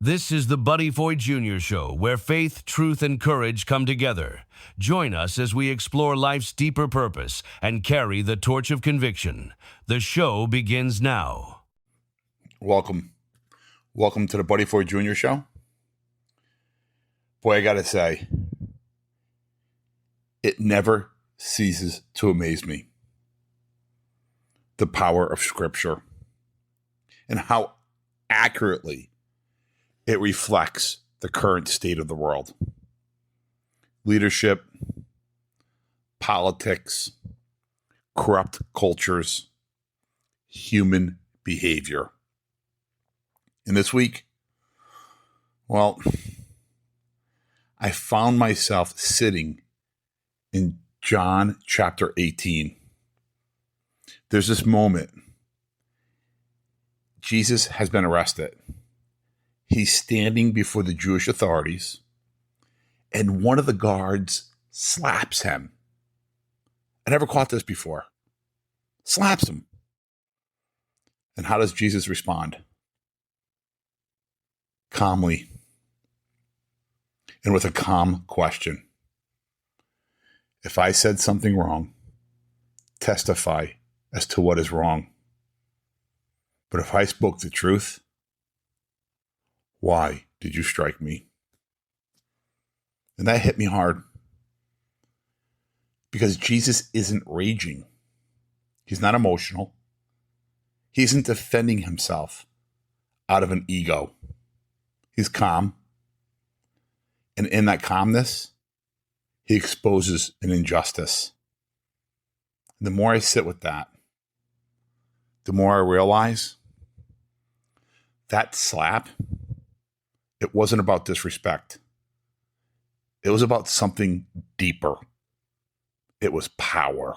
This is the Foy Jr. show, where faith, truth, and courage come together. Join us as we explore life's deeper purpose and carry the torch of conviction. The show begins now. Welcome to the Foy Jr. show. Boy, I gotta say, it never ceases to amaze me. The power of Scripture and how accurately it reflects the current state of the world. Leadership, politics, corrupt cultures, human behavior. And this week, well, I found myself sitting in John chapter 18. There's this moment. Jesus has been arrested. He's standing before the Jewish authorities, and one of the guards slaps him. I never caught this before. Slaps him. And how does Jesus respond? Calmly, and with a calm question. If I said something wrong, testify as to what is wrong. But if I spoke the truth, why did you strike me? And that hit me hard. Because Jesus isn't raging. He's not emotional. He isn't defending himself out of an ego. He's calm. And in that calmness, he exposes an injustice. And the more I sit with that, the more I realize that slap, it wasn't about disrespect. It was about something deeper. It was power.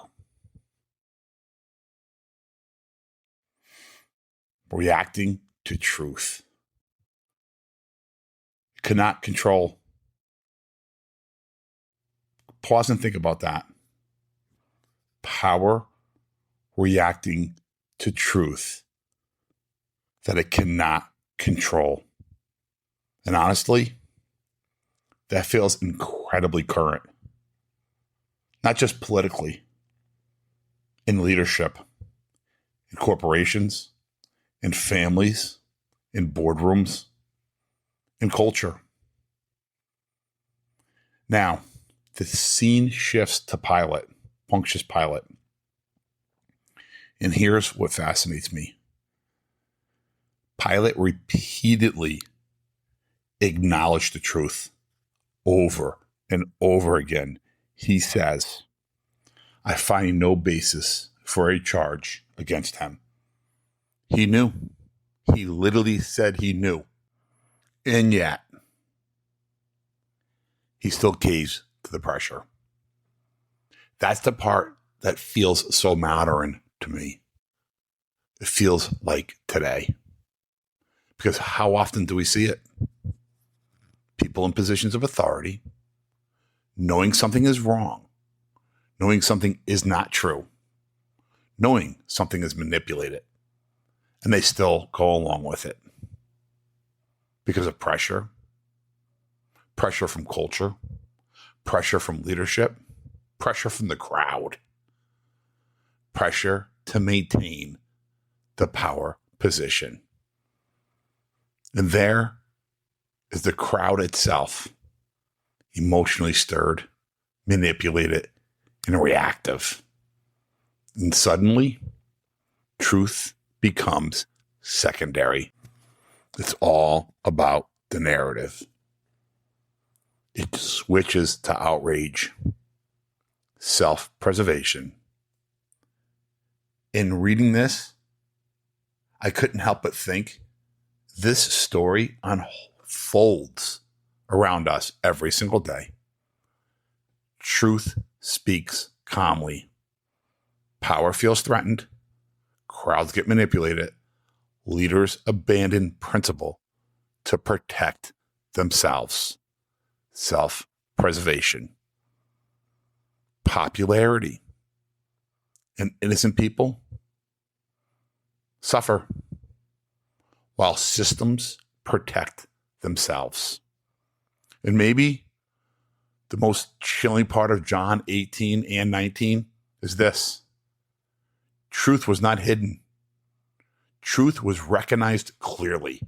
Reacting to truth. You cannot control. Pause and think about that. Power reacting to truth that it cannot control. And honestly, that feels incredibly current. Not just politically, in leadership, in corporations, in families, in boardrooms, in culture. Now, the scene shifts to Pilate, Pontius Pilate. And here's what fascinates me. Pilate repeatedly acknowledged the truth over and over again. He says, I find no basis for a charge against him. He knew. He literally said he knew. And yet, he still caves to the pressure. That's the part that feels so modern to me. It feels like today. Because how often do we see it? People in positions of authority, knowing something is wrong, knowing something is not true, knowing something is manipulated, and they still go along with it. Because of pressure from culture, pressure from leadership, pressure from the crowd, pressure to maintain the power position. And there is the crowd itself, emotionally stirred, manipulated, and reactive. And suddenly, truth becomes secondary. It's all about the narrative. It switches to outrage, self-preservation. In reading this, I couldn't help but think this story unfolds around us every single day. Truth speaks calmly. Power feels threatened. Crowds get manipulated. Leaders abandon principle to protect themselves. Self-preservation. Popularity. And innocent people suffer while systems protect themselves. And maybe the most chilling part of John 18 and 19 is this. Truth was not hidden. Truth was recognized clearly.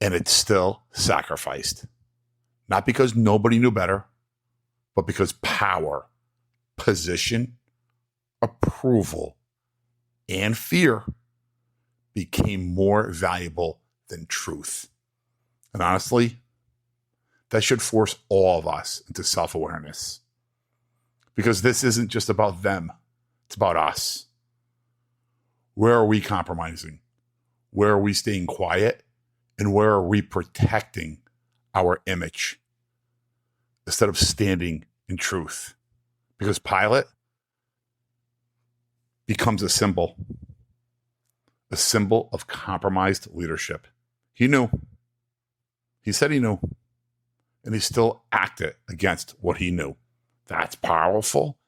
And it's still sacrificed. Not because nobody knew better, but because power, position, approval, and fear became more valuable than truth. And honestly, that should force all of us into self-awareness. Because this isn't just about them, it's about us. Where are we compromising? Where are we staying quiet? And where are we protecting our image instead of standing in truth? Because Pilate becomes a symbol of compromised leadership. He knew. He said he knew. And he still acted against what he knew. That's powerful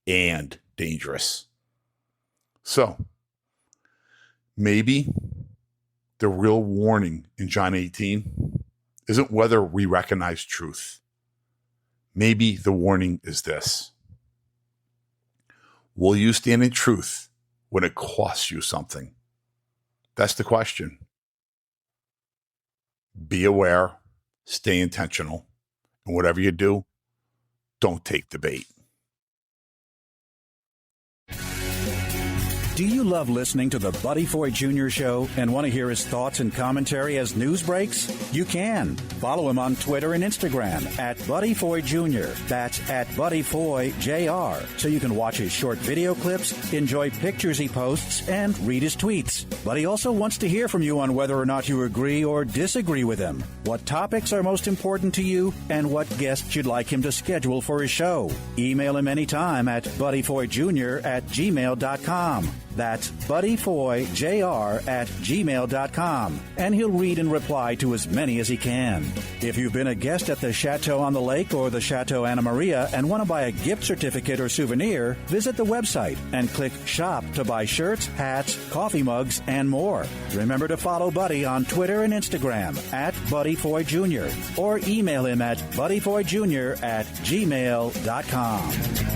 and dangerous. So, maybe the real warning in John 18 isn't whether we recognize truth. Maybe the warning is this. Will you stand in truth when it costs you something? That's the question. Be aware, stay intentional, and whatever you do, don't take the bait. Do you love listening to the Buddy Foy Jr. Show and want to hear his thoughts and commentary as news breaks? You can. Follow him on Twitter and Instagram at Buddy Foy Jr. That's at Buddy Foy Jr. So you can watch his short video clips, enjoy pictures he posts, and read his tweets. But he also wants to hear from you on whether or not you agree or disagree with him, what topics are most important to you, and what guests you'd like him to schedule for his show. Email him anytime at buddyfoyjr@gmail.com. That's buddyfoyjr@gmail.com, and he'll read and reply to as many as he can. If you've been a guest at the Chateau on the Lake or the Chateau Anna Maria and want to buy a gift certificate or souvenir, visit the website and click Shop to buy shirts, hats, coffee mugs, and more. Remember to follow Buddy on Twitter and Instagram at Buddy Foy Jr. or email him at buddyfoyjr@gmail.com.